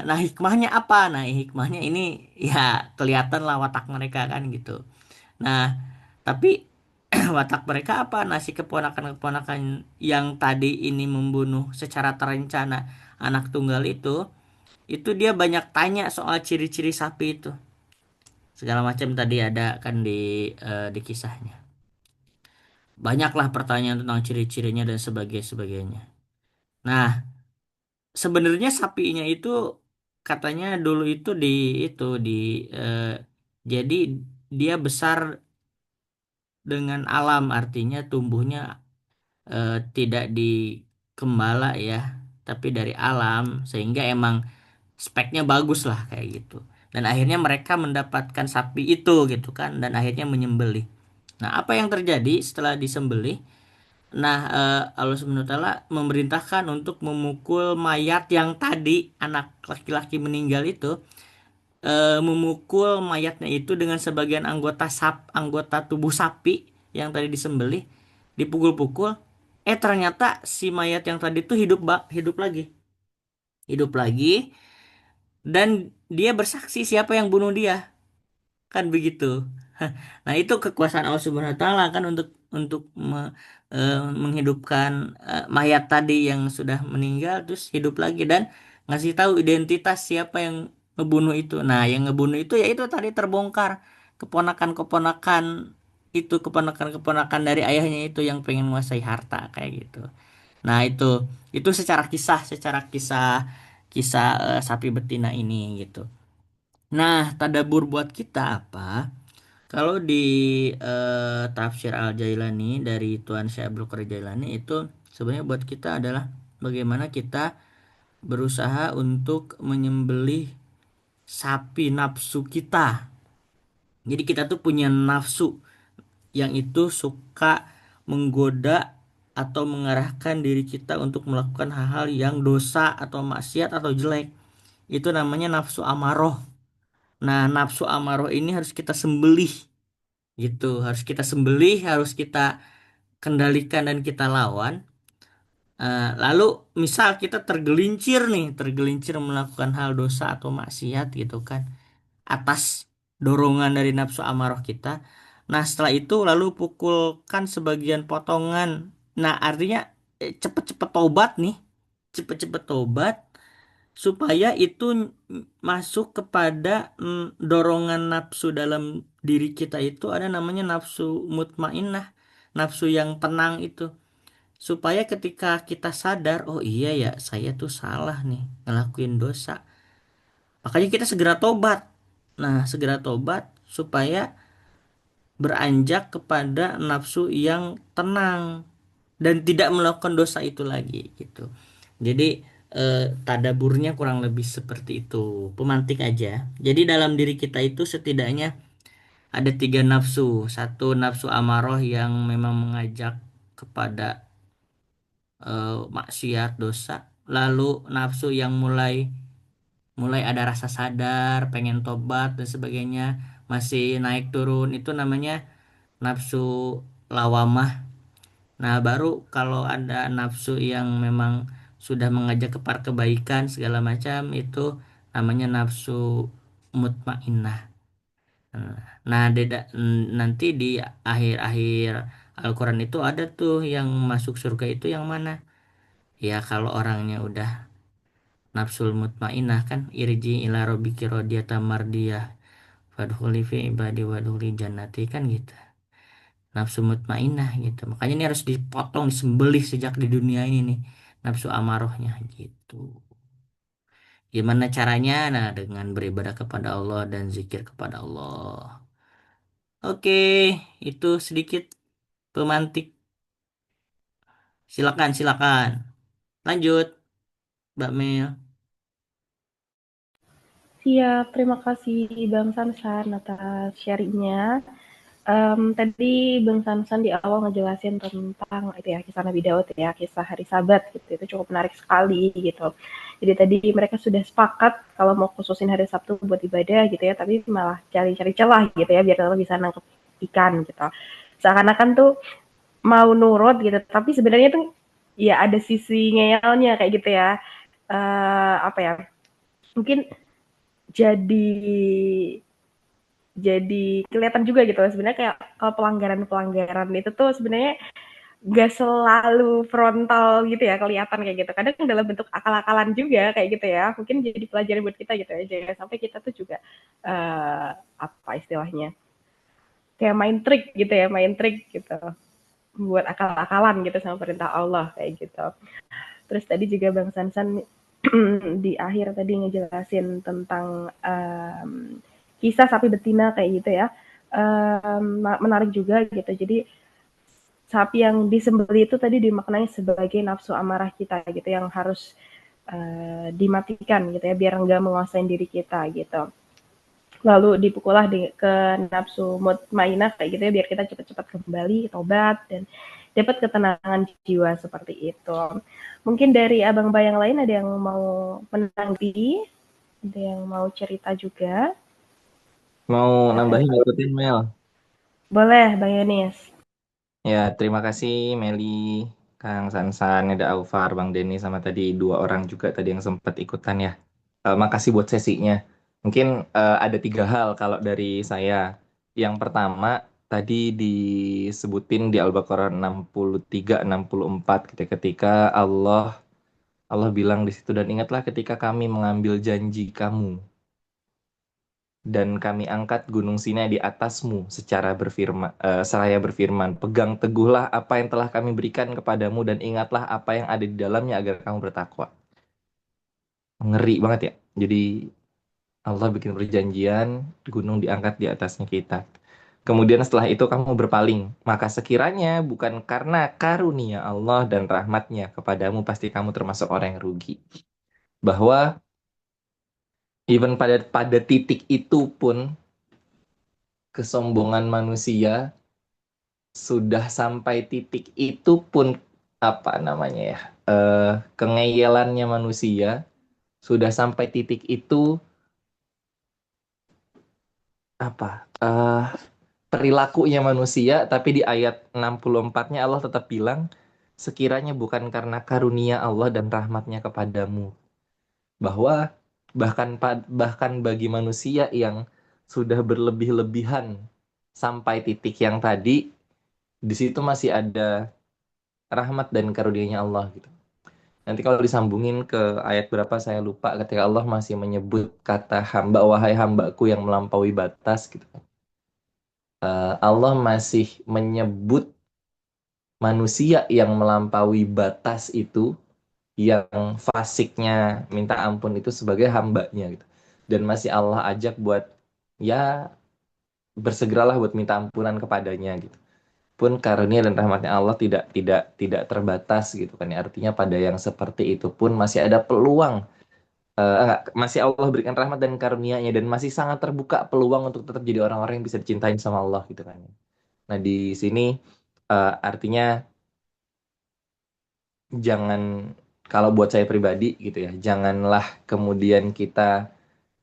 nah hikmahnya apa? Nah, hikmahnya ini ya kelihatan lah watak mereka kan gitu. Nah, tapi watak mereka apa? Nasi keponakan-keponakan yang tadi ini membunuh secara terencana anak tunggal itu dia banyak tanya soal ciri-ciri sapi itu. Segala macam tadi ada kan di kisahnya. Banyaklah pertanyaan tentang ciri-cirinya dan sebagainya. Nah, sebenarnya sapinya itu katanya dulu itu eh, jadi dia besar dengan alam, artinya tumbuhnya tidak dikembala ya, tapi dari alam, sehingga emang speknya bagus lah kayak gitu. Dan akhirnya mereka mendapatkan sapi itu gitu kan, dan akhirnya menyembelih. Nah, apa yang terjadi setelah disembelih? Nah, Allah Subhanahu wa taala memerintahkan untuk memukul mayat yang tadi anak laki-laki meninggal itu, memukul mayatnya itu dengan sebagian anggota tubuh sapi yang tadi disembelih, dipukul-pukul. Ternyata si mayat yang tadi tuh hidup lagi, dan dia bersaksi siapa yang bunuh dia, kan begitu. Nah, itu kekuasaan Allah Subhanahu wa taala kan untuk menghidupkan mayat tadi yang sudah meninggal terus hidup lagi, dan ngasih tahu identitas siapa yang ngebunuh itu. Nah, yang ngebunuh itu ya itu tadi terbongkar, keponakan-keponakan keponakan-keponakan dari ayahnya itu yang pengen menguasai harta kayak gitu. Nah, itu secara kisah kisah sapi betina ini gitu. Nah, tadabur buat kita apa? Kalau di tafsir Al-Jailani dari Tuan Syekh Abdul Qadir Jailani itu sebenarnya buat kita adalah bagaimana kita berusaha untuk menyembelih sapi nafsu kita. Jadi kita tuh punya nafsu yang itu suka menggoda atau mengarahkan diri kita untuk melakukan hal-hal yang dosa atau maksiat atau jelek. Itu namanya nafsu amaroh. Nah, nafsu amaroh ini harus kita sembelih gitu, harus kita sembelih, harus kita kendalikan dan kita lawan. Lalu misal kita tergelincir melakukan hal dosa atau maksiat gitu kan, atas dorongan dari nafsu amarah kita. Nah, setelah itu lalu pukulkan sebagian potongan. Nah, artinya cepet-cepet tobat nih, cepet-cepet tobat. supaya itu masuk kepada dorongan nafsu dalam diri kita. Itu ada namanya nafsu mutmainnah, nafsu yang tenang itu, supaya ketika kita sadar, oh iya ya, saya tuh salah nih ngelakuin dosa, makanya kita segera tobat. Nah, segera tobat supaya beranjak kepada nafsu yang tenang dan tidak melakukan dosa itu lagi gitu. Jadi tadaburnya kurang lebih seperti itu. Pemantik aja. Jadi dalam diri kita itu setidaknya ada tiga nafsu. Satu nafsu amaroh yang memang mengajak kepada maksiat dosa. Lalu nafsu yang mulai mulai ada rasa sadar, pengen tobat dan sebagainya, masih naik turun, itu namanya nafsu lawamah. Nah, baru kalau ada nafsu yang memang sudah mengajak kepada kebaikan segala macam, itu namanya nafsu mutmainnah. Nah, nanti di akhir-akhir Al-Quran itu ada tuh yang masuk surga itu yang mana? Ya, kalau orangnya udah nafsul mutmainnah kan, irji ila rabbiki radiyatan mardiyah fadkhuli fi ibadi wadkhuli jannati kan gitu. Nafsu mutmainnah gitu. Makanya ini harus dipotong, disembelih sejak di dunia ini nih, nafsu amarohnya gitu. Gimana caranya? Nah, dengan beribadah kepada Allah dan zikir kepada Allah. Oke, itu sedikit pemantik. Silakan, silakan. Lanjut, Mbak Mel. Siap, terima kasih Bang Sansan atas sharingnya. Tadi Bang Sansan di awal ngejelasin tentang itu ya, kisah Nabi Daud ya, kisah hari Sabat gitu. Itu cukup menarik sekali gitu. Jadi tadi mereka sudah sepakat kalau mau khususin hari Sabtu buat ibadah gitu ya, tapi malah cari-cari celah gitu ya biar tetap bisa nangkep ikan gitu. Seakan-akan tuh mau nurut gitu, tapi sebenarnya tuh ya ada sisi ngeyelnya kayak gitu ya. Apa ya? Mungkin jadi kelihatan juga gitu sebenarnya kayak kalau pelanggaran itu tuh sebenarnya nggak selalu frontal gitu ya kelihatan kayak gitu, kadang dalam bentuk akal-akalan juga kayak gitu ya, mungkin jadi pelajaran buat kita gitu ya, jangan sampai kita tuh juga apa istilahnya kayak main trik gitu buat akal-akalan gitu sama perintah Allah kayak gitu. Terus tadi juga Bang Sansan di akhir tadi ngejelasin tentang kisah sapi betina kayak gitu ya. Menarik juga gitu. Jadi sapi yang disembelih itu tadi dimaknai sebagai nafsu amarah kita gitu yang harus dimatikan gitu ya biar enggak menguasai diri kita gitu. Lalu dipukullah ke nafsu mutmainah kayak gitu ya biar kita cepat-cepat kembali tobat dan dapat ketenangan jiwa seperti itu. Mungkin dari Abang Bayang lain ada yang mau menanggapi, ada yang mau cerita juga. Mau nambahin ngikutin Mel. Boleh Bang Yonis. Ya, terima kasih Meli, Kang Sansan, ada Alvar, Bang Denny, sama tadi dua orang juga tadi yang sempat ikutan ya. Makasih buat sesinya. Mungkin ada tiga hal kalau dari saya. Yang pertama, tadi disebutin di Al-Baqarah 63, 64 ketika Allah bilang di situ, dan ingatlah ketika kami mengambil janji kamu dan kami angkat gunung Sinai di atasmu seraya berfirman, pegang teguhlah apa yang telah kami berikan kepadamu dan ingatlah apa yang ada di dalamnya agar kamu bertakwa. Ngeri banget ya. Jadi Allah bikin perjanjian, gunung diangkat di atasnya kita. Kemudian setelah itu kamu berpaling, maka sekiranya bukan karena karunia Allah dan rahmatnya kepadamu, pasti kamu termasuk orang yang rugi. Bahwa even pada titik itu pun kesombongan manusia sudah sampai titik itu pun, apa namanya ya, kengeyelannya manusia sudah sampai titik itu, apa, perilakunya manusia, tapi di ayat 64-nya Allah tetap bilang, sekiranya bukan karena karunia Allah dan rahmatnya kepadamu. Bahwa bahkan bagi manusia yang sudah berlebih-lebihan sampai titik yang tadi, di situ masih ada rahmat dan karunia Allah gitu. Nanti kalau disambungin ke ayat berapa saya lupa, ketika Allah masih menyebut kata hamba, wahai hambaku yang melampaui batas gitu. Allah masih menyebut manusia yang melampaui batas itu, yang fasiknya minta ampun itu sebagai hambanya gitu. Dan masih Allah ajak buat ya bersegeralah buat minta ampunan kepadanya gitu. Pun karunia dan rahmatnya Allah tidak terbatas gitu kan ya. Artinya pada yang seperti itu pun masih ada peluang, masih Allah berikan rahmat dan karunia-Nya, dan masih sangat terbuka peluang untuk tetap jadi orang-orang yang bisa dicintain sama Allah gitu kan ya. Nah, di sini artinya jangan, kalau buat saya pribadi gitu ya, janganlah kemudian kita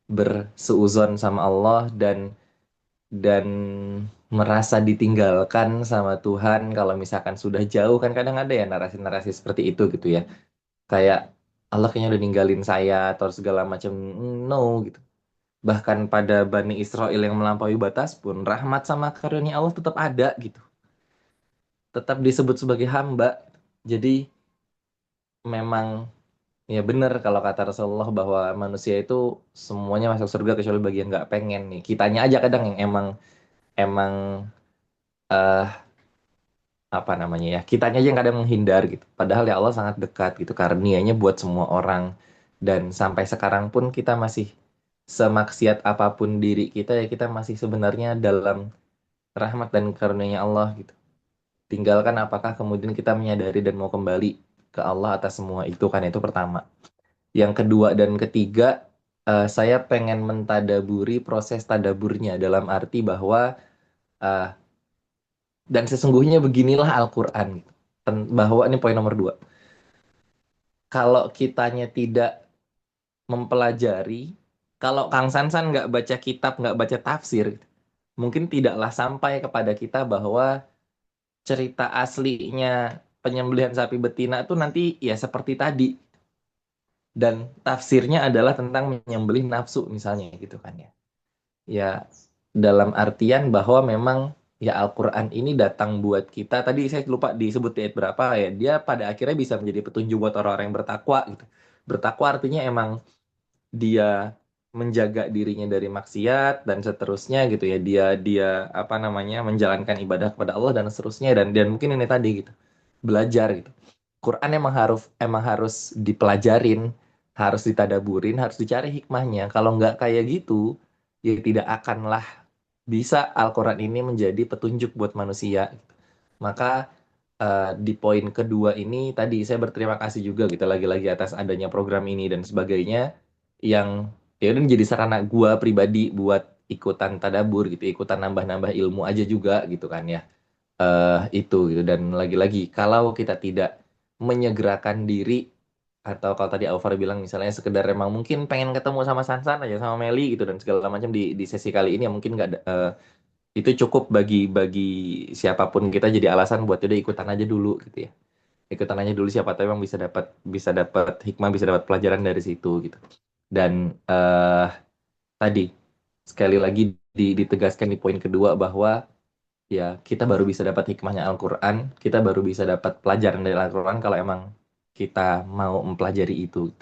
bersuuzon sama Allah dan merasa ditinggalkan sama Tuhan kalau misalkan sudah jauh. Kan kadang ada ya narasi-narasi seperti itu gitu ya, kayak Allah kayaknya udah ninggalin saya atau segala macam. No gitu. Bahkan pada Bani Israel yang melampaui batas pun rahmat sama karunia Allah tetap ada gitu, tetap disebut sebagai hamba. Jadi memang ya benar kalau kata Rasulullah bahwa manusia itu semuanya masuk surga kecuali bagi yang nggak pengen nih. Kitanya aja kadang yang emang eh apa namanya ya, kitanya aja yang kadang menghindar gitu. Padahal ya Allah sangat dekat gitu, karunia-Nya buat semua orang. Dan sampai sekarang pun kita masih semaksiat apapun diri kita ya, kita masih sebenarnya dalam rahmat dan karunia-Nya Allah gitu. Tinggalkan apakah kemudian kita menyadari dan mau kembali ke Allah atas semua itu, kan itu pertama. Yang kedua dan ketiga, saya pengen mentadaburi proses tadaburnya, dalam arti bahwa eh, dan sesungguhnya beginilah Al-Quran gitu. Bahwa ini poin nomor 2. Kalau kitanya tidak mempelajari, kalau Kang Sansan nggak baca kitab, nggak baca tafsir, gitu, mungkin tidaklah sampai kepada kita bahwa cerita aslinya penyembelihan sapi betina itu nanti ya seperti tadi. Dan tafsirnya adalah tentang menyembelih nafsu misalnya gitu kan ya. Ya dalam artian bahwa memang ya Al-Quran ini datang buat kita. Tadi saya lupa disebut di ayat berapa ya. Dia pada akhirnya bisa menjadi petunjuk buat orang-orang yang bertakwa gitu. Bertakwa artinya emang dia menjaga dirinya dari maksiat dan seterusnya gitu ya. Dia dia apa namanya, menjalankan ibadah kepada Allah dan seterusnya, dan mungkin ini tadi gitu. Belajar gitu. Quran emang harus dipelajarin, harus ditadaburin, harus dicari hikmahnya. Kalau nggak kayak gitu, ya tidak akanlah bisa Al-Quran ini menjadi petunjuk buat manusia. Maka di poin kedua ini tadi saya berterima kasih juga gitu lagi-lagi atas adanya program ini dan sebagainya, yang ya udah menjadi sarana gua pribadi buat ikutan tadabur gitu, ikutan nambah-nambah ilmu aja juga gitu kan ya. Itu gitu. Dan lagi-lagi kalau kita tidak menyegerakan diri, atau kalau tadi Alvar bilang misalnya sekedar emang mungkin pengen ketemu sama Sansan aja, sama Meli gitu dan segala macam di sesi kali ini, ya mungkin nggak itu cukup bagi bagi siapapun kita jadi alasan buat udah ikutan aja dulu gitu ya. Ikutan aja dulu, siapa tahu emang bisa dapat hikmah, bisa dapat pelajaran dari situ gitu. Dan tadi sekali lagi ditegaskan di poin kedua bahwa ya kita baru bisa dapat hikmahnya Al-Quran, kita baru bisa dapat pelajaran dari Al-Quran kalau emang kita mau mempelajari itu.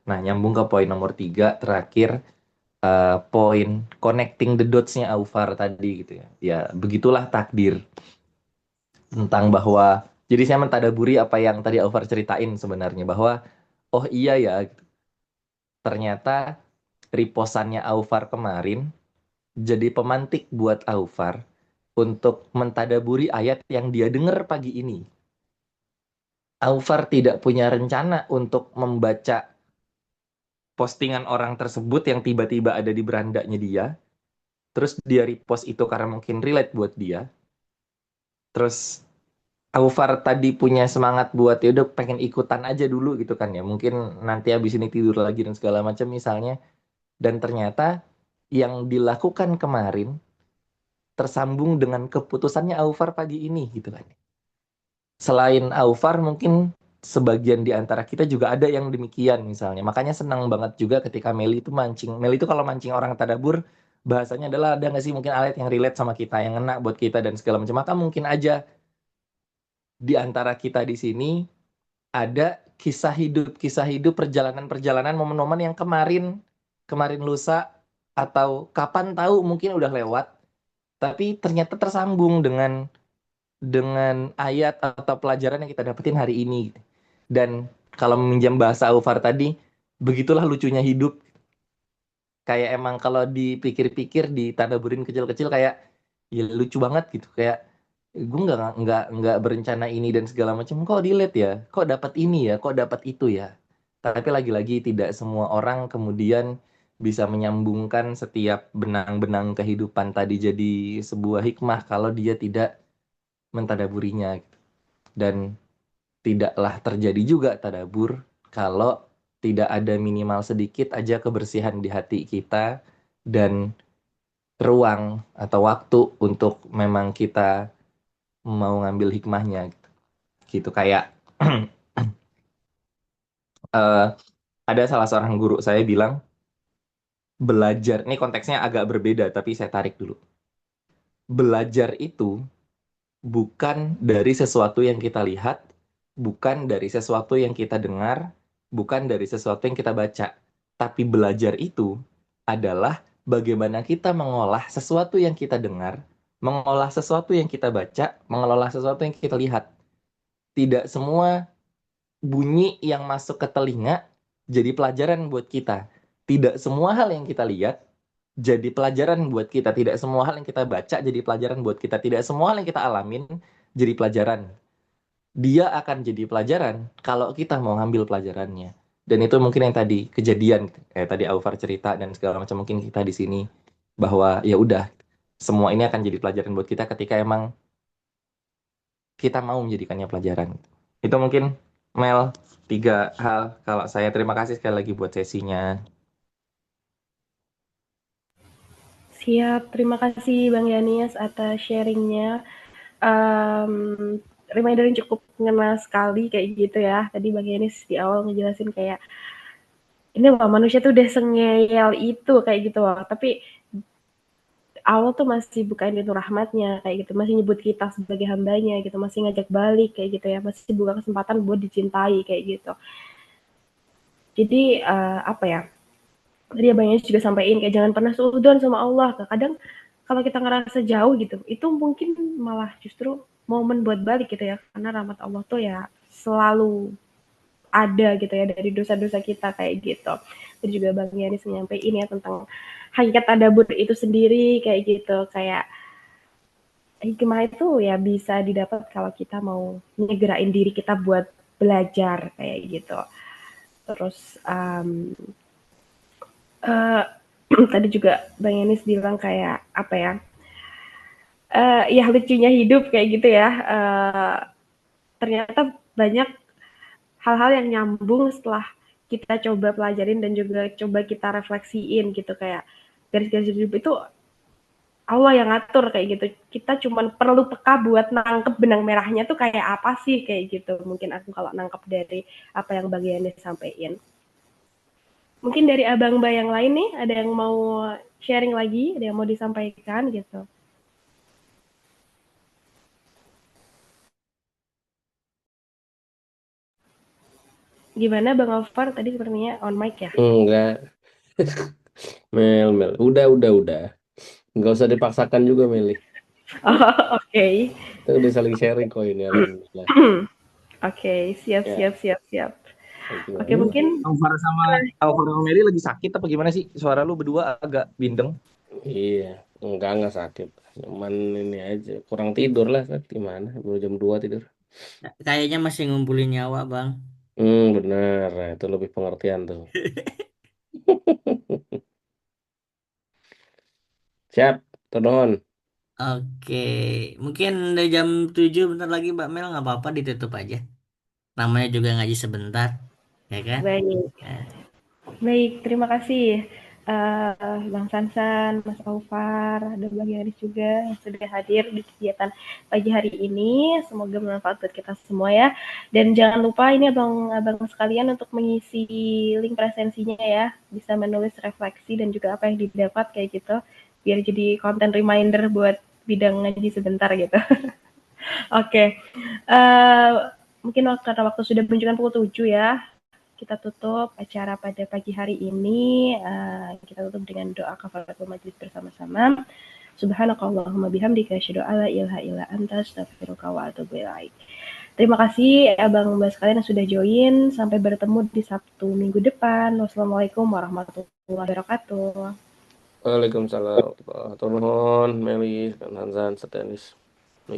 Nah, nyambung ke poin nomor 3 terakhir, poin connecting the dots-nya Aufar tadi gitu ya. Ya, begitulah takdir, tentang bahwa jadi saya mentadaburi apa yang tadi Aufar ceritain sebenarnya, bahwa oh iya ya gitu. Ternyata riposannya Aufar kemarin jadi pemantik buat Aufar untuk mentadaburi ayat yang dia dengar pagi ini. Aufar tidak punya rencana untuk membaca postingan orang tersebut yang tiba-tiba ada di berandanya dia. Terus dia repost itu karena mungkin relate buat dia. Terus Aufar tadi punya semangat buat ya udah pengen ikutan aja dulu gitu kan ya. Mungkin nanti habis ini tidur lagi dan segala macam misalnya. Dan ternyata yang dilakukan kemarin tersambung dengan keputusannya Aufar pagi ini gitu kan. Selain Aufar mungkin sebagian di antara kita juga ada yang demikian misalnya. Makanya senang banget juga ketika Meli itu mancing. Meli itu kalau mancing orang tadabur, bahasanya adalah ada nggak sih mungkin ayat yang relate sama kita, yang ngena buat kita dan segala macam. Maka mungkin aja di antara kita di sini ada kisah hidup, perjalanan-perjalanan, momen-momen yang kemarin lusa, atau kapan tahu mungkin udah lewat, tapi ternyata tersambung dengan ayat atau pelajaran yang kita dapetin hari ini. Dan kalau meminjam bahasa Aufar tadi, begitulah lucunya hidup. Kayak emang kalau dipikir-pikir, ditadaburin kecil-kecil, kayak ya lucu banget gitu. Kayak gue nggak berencana ini dan segala macam, kok dilihat ya, kok dapat ini ya, kok dapat itu ya. Tapi lagi-lagi tidak semua orang kemudian bisa menyambungkan setiap benang-benang kehidupan tadi jadi sebuah hikmah kalau dia tidak mentadaburinya. Dan tidaklah terjadi juga tadabur kalau tidak ada minimal sedikit aja kebersihan di hati kita dan ruang atau waktu untuk memang kita mau ngambil hikmahnya gitu. Kayak ada salah seorang guru saya bilang, belajar, ini konteksnya agak berbeda tapi saya tarik dulu. Belajar itu bukan dari sesuatu yang kita lihat, bukan dari sesuatu yang kita dengar, bukan dari sesuatu yang kita baca. Tapi belajar itu adalah bagaimana kita mengolah sesuatu yang kita dengar, mengolah sesuatu yang kita baca, mengelola sesuatu yang kita lihat. Tidak semua bunyi yang masuk ke telinga jadi pelajaran buat kita. Tidak semua hal yang kita lihat jadi pelajaran buat kita. Tidak semua hal yang kita baca jadi pelajaran buat kita. Tidak semua hal yang kita alamin jadi pelajaran. Dia akan jadi pelajaran kalau kita mau ngambil pelajarannya. Dan itu mungkin yang tadi kejadian, tadi Aufar cerita dan segala macam, mungkin kita di sini bahwa ya udah, semua ini akan jadi pelajaran buat kita ketika emang kita mau menjadikannya pelajaran. Itu mungkin, Mel, 3 hal. Kalau saya terima kasih sekali lagi buat sesinya. Siap, terima kasih Bang Yanis atas sharingnya. Reminder yang cukup ngena sekali kayak gitu ya. Tadi Bang Yanis di awal ngejelasin kayak ini loh, manusia tuh udah sengeyel itu kayak gitu loh. Tapi Allah tuh masih bukain pintu rahmatnya kayak gitu, masih nyebut kita sebagai hambanya gitu, masih ngajak balik kayak gitu ya, masih buka kesempatan buat dicintai kayak gitu. Jadi apa ya? Tadi Bang Yanis juga sampaikan kayak jangan pernah suudzon sama Allah. Kadang kalau kita ngerasa jauh gitu, itu mungkin malah justru momen buat balik gitu ya, karena rahmat Allah tuh ya selalu ada gitu ya dari dosa-dosa kita kayak gitu. Tadi juga Bang Yanis menyampaikan ya tentang hakikat tadabbur itu sendiri kayak gitu, kayak hikmah itu ya bisa didapat kalau kita mau nyegerain diri kita buat belajar kayak gitu. Terus tadi juga Bang Yanis bilang kayak apa ya? Ya lucunya hidup kayak gitu ya. Ternyata banyak hal-hal yang nyambung setelah kita coba pelajarin dan juga coba kita refleksiin gitu, kayak garis-garis hidup itu Allah yang ngatur kayak gitu. Kita cuma perlu peka buat nangkep benang merahnya tuh kayak apa sih kayak gitu. Mungkin aku kalau nangkep dari apa yang Bang Yanis sampaikan. Mungkin dari Abang Mbak yang lain nih, ada yang mau sharing lagi, ada yang mau disampaikan gitu. Gimana Bang Aufar tadi sepertinya on mic ya? Enggak. Mel. Udah. Nggak usah dipaksakan juga, Meli. Oh, oke. Kita udah saling sharing kok ini, alhamdulillah. Oke, siap. Oke, Gimana? mungkin Aufar sama Mary lagi sakit apa gimana sih? Suara lu berdua agak bindeng. Iya, enggak sakit. Cuman ini aja, kurang tidur lah. Gimana? Baru jam 2 tidur. Kayaknya masih ngumpulin nyawa, Bang. Bener. Nah, itu lebih pengertian tuh. Siap, turun. Oke, mungkin udah jam 7 bentar lagi Mbak Mel, nggak apa-apa ditutup aja. Namanya juga ngaji sebentar, ya kan? baik. Ya. Baik, terima kasih Bang Sansan, Mas Aufar, dan Bang Yaris juga yang sudah hadir di kegiatan pagi hari ini. Semoga bermanfaat buat kita semua ya. Dan jangan lupa ini abang-abang sekalian untuk mengisi link presensinya ya. Bisa menulis refleksi dan juga apa yang didapat kayak gitu. Biar jadi konten reminder buat bidang ngaji sebentar gitu. Oke. mungkin karena waktu sudah menunjukkan pukul 7 ya, kita tutup acara pada pagi hari ini. Kita tutup dengan doa kafaratul majlis bersama-sama. Subhanakallahumma bihamdika asyhadu an la ilaha illa anta astaghfiruka wa atubu ilaik. Terima kasih Abang Mbak sekalian yang sudah join. Sampai bertemu di Sabtu minggu depan. Wassalamualaikum warahmatullahi wabarakatuh. Waalaikumsalam. Turun Meli, Hansan, Setenis.